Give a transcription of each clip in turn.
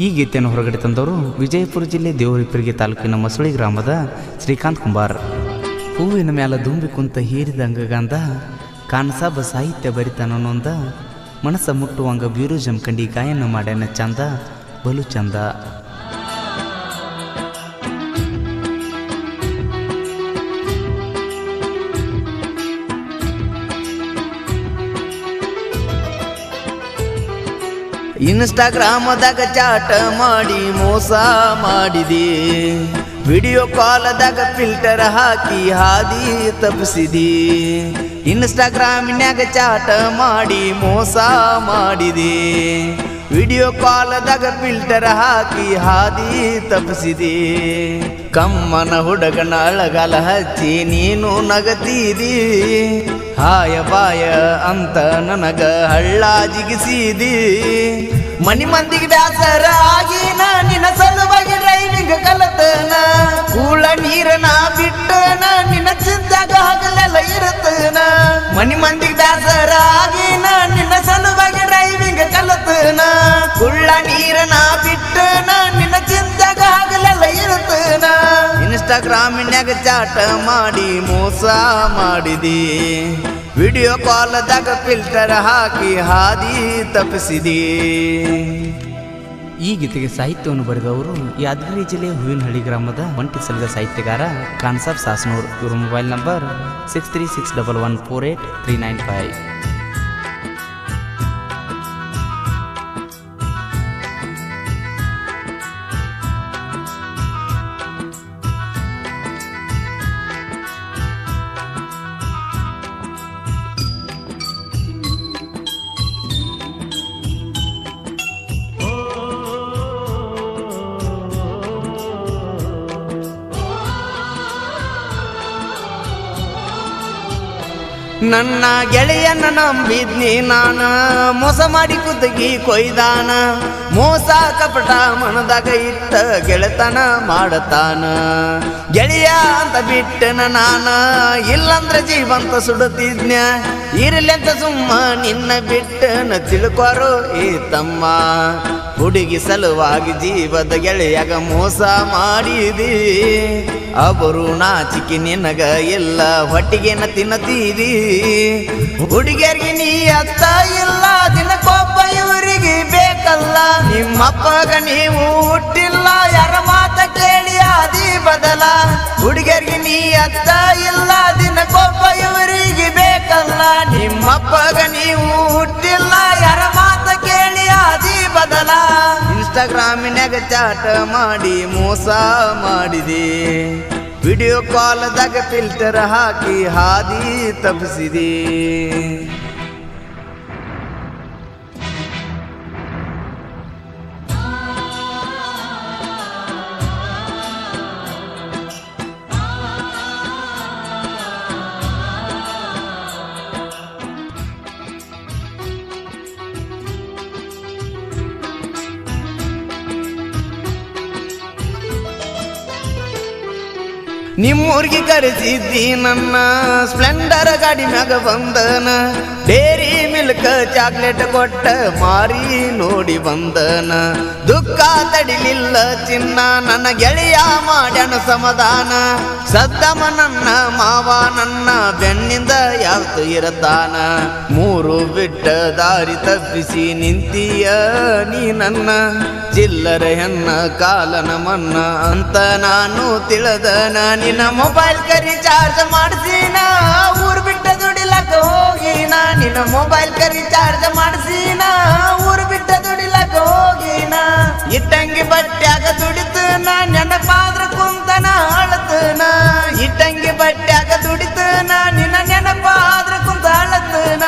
ಈ ಗೀತೆಯನ್ನು ಹೊರಗಡೆ ತಂದವರು ವಿಜಯಪುರ ಜಿಲ್ಲೆ ದೇವರಿಪರಿಗೆ ತಾಲೂಕಿನ ಮಸಳಿ ಗ್ರಾಮದ ಶ್ರೀಕಾಂತ್ ಕುಂಬಾರ್. ಹೂವಿನ ಮ್ಯಾಲ ದುಂಬಿ ಕುಂತ ಹೀರಿದ ಅಂಗಗಂಧ ಕಾನಸಾಬ ಸಾಹಿತ್ಯ ಬರಿತಾನೊಂದ ಮನಸ್ಸ ಮುಟ್ಟುವಂಗ ಬ್ಯೂರು ಜಮಖಂಡಿ ಗಾಯನ ಮಾಡ್ಯಾನ ಚಂದ ಬಲು ಚಂದ. ಇನ್ಸ್ಟಾಗ್ರಾಮದಾಗ ಚಾಟ ಮಾಡಿ ಮೋಸ ಮಾಡಿದಿ, ವಿಡಿಯೋ ಕಾಲದಾಗ ಫಿಲ್ಟರ್ ಹಾಕಿ ಹಾದಿ ತಪ್ಪಿಸಿದಿ. ಇನ್ಸ್ಟಾಗ್ರಾಮಿನ್ಯಾಗ ಚಾಟ ಮಾಡಿ ಮೋಸ ಮಾಡಿದಿ, ವಿಡಿಯೋ ಕಾಲದಾಗ ಫಿಲ್ಟರ್ ಹಾಕಿ ಹಾದಿ ತಪ್ಪಿಸಿದಿ. ಕಮ್ಮನ ಹುಡುಗನ ಅಳಗಾಲ ಹಚ್ಚಿ ನೀನು ನಗತಿದಿ, ಹಾಯ ಬಾಯ ಅಂತ ನನಗ ಹಳ್ಳ ಜಿಗಿಸಿದಿ. ಮನಿ ಮಂದಿಗೆ ಬ್ಯಾಸರ ಆಗಿನ ನಿನ್ನ ಸಲುವಾಗಿ ಡ್ರೈವಿಂಗ್ ಕಲತನ, ಕೂಳ ನೀರನ ಬಿಟ್ಟನ ನಿನ್ನ ಚಿಂತಾಗ ಹಗಲೆಲ್ಲ ಇರುತ್ತನ. ಮನಿ ಮಂದಿಗೆ ಬ್ಯಾಸರ ಆಗಿನ ನಿನ್ನ ಸಲುವಾಗಿ ಡ್ರೈವಿಂಗ್ ಕಲತನ, ಕುಳ್ಳ ನೀರನ ಬಿಟ್ಟನ ನಿನ್ನ ಚಿಂತಾಗ ಹಗಲೆಲ್ಲ ಇರುತ್ತನ. ಇನ್ಸ್ಟಾಗ್ರಾಮಿನ್ಯಾಗ ಚಾಟ ಮಾಡಿ ಮೋಸ ಮಾಡಿದಿ, ವಿಡಿಯೋ ಕಾಲದಾಗ ಫಿಲ್ಟರ್ ಹಾಕಿ ಹಾದಿ ತಪ್ಪಿಸಿದಿ. ಈ ಗೀತೆಗೆ ಸಾಹಿತ್ಯವನ್ನು ಬರೆದವರು ಯಾದಗಿರಿ ಜಿಲ್ಲೆ ಹೂವಿನಹಳ್ಳಿ ಗ್ರಾಮದ ಒಂಟಿಸಲ್ಗ ಸಾಹಿತ್ಯಗಾರ ಕಾನ್ಸಾಬ್ ಸಾಸ್ನೂರ್. ಇವರ ಮೊಬೈಲ್ ನಂಬರ್ 6361148395. ನನ್ನ ಗೆಳೆಯನ್ನ ನಂಬಿದ್ನಿ ನಾನ, ಮೋಸ ಮಾಡಿ ಕುದಗಿ ಕೊಯ್ದಾನ. ಮೋಸ ಕಪಟ ಮನದಾಗ ಇಟ್ಟ ಗೆಳೆತನ ಮಾಡತಾನ. ಗೆಳೆಯ ಅಂತ ಬಿಟ್ಟನ ನಾನ, ಇಲ್ಲಂದ್ರ ಜೀವಂತ ಸುಡುತ್ತಿದ್ನ್ಯ. ಇರಲೆಂತ ಸುಮ್ಮ ನಿನ್ನ ಬಿಟ್ಟನ ತಿಳ್ಕೊರೋ ಏ ತಮ್ಮ. ಹುಡುಗಿ ಸಲುವಾಗಿ ಜೀವದ ಗೆಳೆಯಾಗ ಮೋಸ ಮಾಡಿದಿ, ಅವರು ನಾಚಿಕೆ ನಿನಗ ಎಲ್ಲ ಹೊಟ್ಟಿಗೆನ ತಿನ್ನತೀರಿ. ಹುಡುಗಿಯರಿಗೆ ನೀ ಅತ್ತ ಇಲ್ಲ, ದಿನಕ್ಕೊಬ್ಬ ಇವರಿಗೆ ಬೇಕಲ್ಲ. ನಿಮ್ಮಪ್ಪಗ ನೀವು ಹುಟ್ಟಿಲ್ಲ, ಯಾರ ಮಾತ ಕೇಳಿ ಆದಿ ಬದಲ. ಹುಡುಗಿಯರಿಗೆ ನೀ ಅತ್ತ ಇಲ್ಲ, ದಿನಕ್ಕೊಬ್ಬ ಇವರಿಗೆ ಬೇಕಲ್ಲ. ನಿಮ್ಮಪ್ಪಗ ನೀವು ಹುಟ್ಟಿಲ್ಲ, ಯಾರ ಮಾತ ಕೇಳಿ ಆದಿ ಬದಲ. ಇನ್ಸ್ಟಾಗ್ರಾಮಿನ್ಯಾಗ ಚಾಟ ಮಾಡಿ ಮೋಸ ಮಾಡಿದಿ, ವಿಡಿಯೋ ಕಾಲದಾಗ ಫಿಲ್ಟರ್ ಹಾಕಿ ಹಾದಿ ತಪ್ಪಿಸಿದಿ. ನಿಮ್ಮೂರ್ಗೆ ಕರೆಸಿದ್ದಿ ನನ್ನ, ಸ್ಪ್ಲೆಂಡರ್ ಗಾಡಿ ಮ್ಯಾಗ ಬಂದನ. ಡೇರಿ ಮಿಲ್ಕ್ ಚಾಕ್ಲೇಟ್ ಕೊಟ್ಟ ಮಾರಿ ನೋಡಿ ಬಂದನ. ದುಃಖ ತಡಿಲಿಲ್ಲ ಚಿನ್ನ, ನನ್ನ ಗೆಳೆಯ ಮಾಡ್ಯಾನ ಸಮಾಧಾನ. ಸದ್ದಮ ನನ್ನ ಮಾವ ನನ್ನ ಬೆನ್ನಿಂದ ಯಾವತ್ತು ಇರತಾನ. ಮೂರು ಬಿಟ್ಟ ದಾರಿ ತಪ್ಪಿಸಿ ನಿಂತೀಯ ನೀ ನನ್ನ, ಚಿಲ್ಲರ ಹೆನ್ನ ಕಾಲನ ಮನ್ನ ಅಂತ ನಾನು ತಿಳದನ. ನಿನ್ನ ಮೊಬೈಲ್ ಕರಿ ಚಾರ್ಜ್ ಮಾಡಿಸಿನ, ಊರ್ ಬಿಟ್ಟ ದುಡಿಲಕ್ಕ ಹೋಗಿನ. ನಿನ್ನ ಮೊಬೈಲ್ ಕರಿ ಚಾರ್ಜ್ ಮಾಡಿಸಿನ, ಊರ್ ಬಿಟ್ಟ ದುಡಿಲಕ್ಕ ಹೋಗಿನ. ಇಟ್ಟಂಗಿ ಬಟ್ಟ್ಯಾಗ ದುಡಿತನ, ನೆನಪಾದ್ರ ಕುಂತನ ಅಳತನ. ಇಟ್ಟಂಗಿ ಬಟ್ಟ್ಯಾಗ ದುಡಿತನ, ನಿನ್ನ ನೆನಪಾದ್ರ ಕುಂತ ಅಳತನ.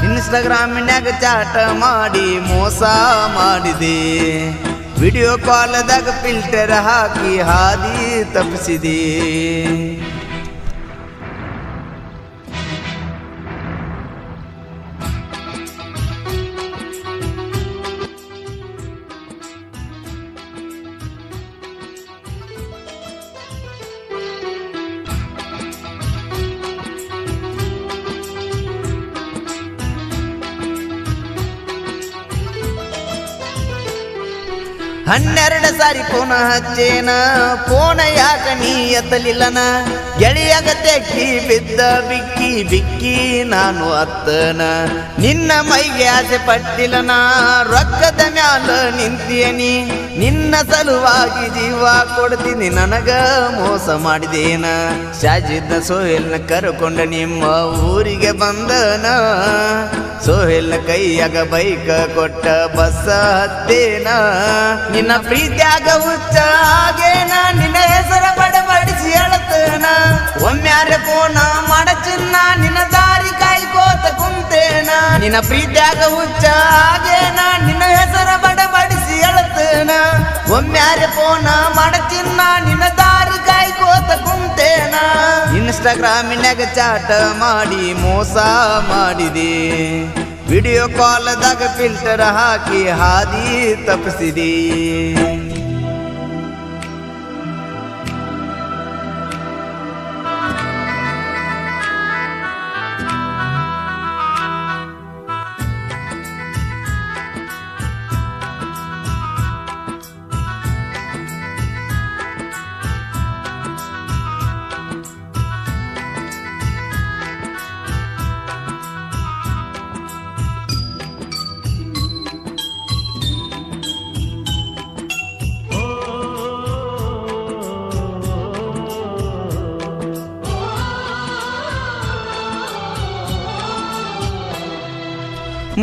ಇನ್ಸ್ಟಾಗ್ರಾಮಿನ್ಯಾಗ ಚಾಟ ಮಾಡಿ ಮೋಸ ಮಾಡಿದೆ, ವಿಡಿಯೋ ಕಾಲದಾಗ ಫಿಲ್ಟರ್ ಹಾಕಿ ಹಾದಿ ತಪ್ಪಿಸಿದಿ. 12 ಸಾರಿ ಫೋನ ಹಚ್ಚೇನ ಫೋನ ಯಾಕ ನೀ ಎತ್ತಲಿಲ್ಲನ ಗೆಳೆಯಾಗ ತೆಕ್ಕಿ ಬಿದ್ದ ಬಿಕ್ಕಿ ಬಿಕ್ಕಿ ನಾನು ಅತ್ತನ ನಿನ್ನ ಮೈಗೆ ಆಸೆ ಪಟ್ಟಿಲ್ಲನ ರೊಕ್ಕದ ಮ್ಯಾಲ ನಿಂತಿಯನಿ ನಿನ್ನ ಸಲುವಾಗಿ ಜೀವ ಕೊಡ್ತೀನಿ ನನಗ ಮೋಸ ಮಾಡಿದೇನ ಶಾಜಿದ್ನ ಸೋಹೆಲ್ನ ಕರ್ಕೊಂಡ ನಿಮ್ಮ ಊರಿಗೆ ಬಂದನ ಸೋಹೆಲ್ನ ಕೈಯಾಗ ಬೈಕ ಕೊಟ್ಟ ಬಸ್ಸ ಹತ್ತೇನ ನಿನ್ನ ಪ್ರೀತಿಯಾಗ ಹುಚ್ಚ ಆಗೇನ ನಿನ್ನ ಹೆಸರ ಬಡಬಡಿಸಿ ಹೇಳತೇನ ಒಮ್ಮ್ಯಾರೆ ಫೋನ ಮಾಡ ಚಿನ್ನ ನಿನ್ನ ದಾರಿ ಕಾಯ್ಕೋತ ಕುಂತೇನ ನಿನ್ನ ಪ್ರೀತಿಯಾಗ ಹುಚ್ಚ ಆಗೇನ ನಿನ್ನ ಹೆಸರ ಬಡಬಡಿಸಿ ಹೇಳತೇನ ಒಮ್ಮ್ಯಾರೆ ಫೋನ ಮಾಡ ಚಿನ್ನ ನಿನ್ನ ದಾರಿ ಕಾಯ್ಕೋತ ಕುಂತೇನ ಇನ್ಸ್ಟಾಗ್ರಾಮಿನಾಗ ಚಾಟ ಮಾಡಿ ಮೋಸ ಮಾಡಿದೆ ವಿಡಿಯೋ ಕಾಲ್ದಾಗ ಫಿಲ್ಟರ್ ಹಾಕಿ ಹಾದಿ ತಪ್ಪಿಸಿದಿ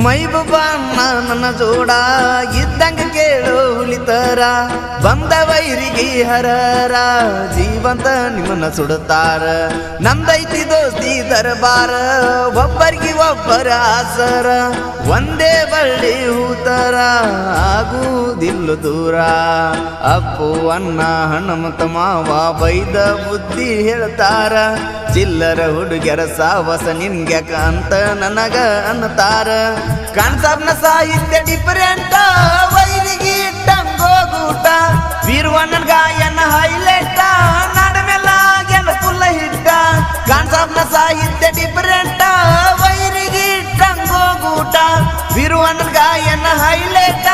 ಮೈಬೂಬ ನನ್ನ ಜೋಡ ಇದ್ದಂಗ ಕೇಳು ಹುಲಿತರ ಬಂದ ವೈರಿಗೆ ಹರರ ಜೀವಂತ ನಿಮ್ಮನ್ನ ಸುಡುತ್ತಾರ ನಮ್ದೈತಿ ದೋಸ್ತಿ ದರ್ಬಾರ ಒಬ್ಬರಿಗೆ ಒಬ್ಬರ ಆಸರ ಒಂದೇ ಬಳ್ಳಿ ಹೂತರ ಆಗುವುದಿಲ್ಲ ದೂರ ಅಪ್ಪು ಅಣ್ಣ ಹನುಮಂತ ಮಾವ ಬೈದ ಬುದ್ಧಿ ಹೇಳ್ತಾರ ಚಿಲ್ಲರ ಹುಡುಗರ ಸಾವಸ ನಿನ್ಗ್ಯಾಕ ಅಂತ ನನಗ ಅನ್ನತಾರ ಕಾನ್ಸಬ್ನ ಸಾಹಿತ್ಯ ಡಿಫರೆಂಟ್ ವೈರಿಗೆ ಇಟ್ಟಂಗೋಗೂಟ ವೀರವಣ್ಣನ ಗಾಯನ ಹೈಲೈಟ ನಡಮೆಲಾಗ್ಯನ ಫುಲ್ಲ ಹಿಟ್ಟ ಕಾನ್ಸಬ್ನ ಸಾಹಿತ್ಯ ಡಿಫರೆಂಟ್ ವೈರಿಗೆ ಇಟ್ಟಂಗೋಗೂಟ ವೀರವಣ್ಣನ ಗಾಯನ ಹೈಲೈಟ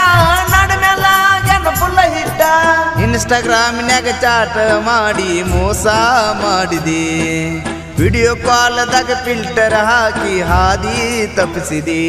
ನಡಮೆಲಾಗ್ಯನ ಫುಲ್ಲ ಹಿಟ್ಟ ಇನ್ಸ್ಟಾಗ್ರಾಮಿನ್ಯಾಗ ಚಾಟ ಮಾಡಿ ಮೋಸ ಮಾಡಿದೆ ವಿಡಿಯೋ ಕಾಲ್ದಾಗ ಫಿಲ್ಟರ್ ಹಾಕಿ ಹಾದಿ ತಪ್ಪಿಸಿದೆ